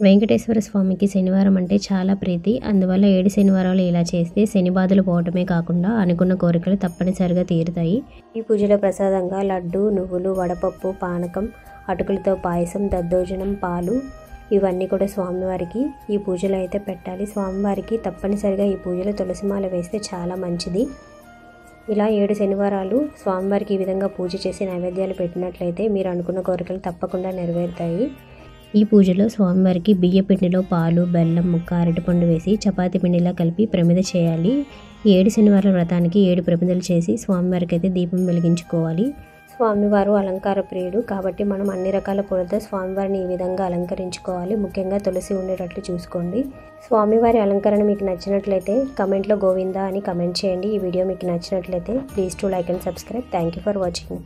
వెంకటేశ్వర స్వామికి శనివారం అంటే చాలా ప్రీతి. అందువల్ల 7 శనివారాలు ఇలా చేస్తే శని బాధలు పోవటమే కాకుండా అనుకున్న కోరికలు తప్పనిసరిగా తీరుతాయి. ఈ పూజలో ప్రసాదంగా లడ్డు, నువ్వులు, వడపప్పు, పానకం, అటుకులతో పాయసం, దద్దోజనం, పాలు ఇవన్నీ కూడా స్వామివారికి ఈ పూజలో అయితే పెట్టాలి. స్వామివారికి తప్పనిసరిగా ఈ పూజలో తులసిమాల వేస్తే చాలా మంచిది. ఇలా 7 శనివారాలు స్వామివారికి ఈ విధంగా పూజ చేసి నైవేద్యాలు పెట్టినట్లయితే మీరు అనుకున్న కోరికలు తప్పకుండా నెరవేరుతాయి. ఈ పూజలో స్వామివారికి బియ్య పిండిలో పాలు, బెల్లం ముక్క, అరటిపండు వేసి చపాతీ పిండిలా కలిపి ప్రమిద చేయాలి. ఈ 7 శనివారాల వ్రతానికి 7 ప్రమిదలు చేసి స్వామివారికి అయితే దీపం వెలిగించుకోవాలి. స్వామివారు అలంకార ప్రియుడు కాబట్టి మనం అన్ని రకాల పూలతో స్వామివారిని ఈ విధంగా అలంకరించుకోవాలి. ముఖ్యంగా తులసి ఉండేటట్లు చూసుకోండి. స్వామివారి అలంకరణ మీకు నచ్చినట్లయితే కమెంట్లో గోవిందా అని కమెంట్ చేయండి. ఈ వీడియో మీకు నచ్చినట్లయితే please to like and subscribe. Thank you for watching.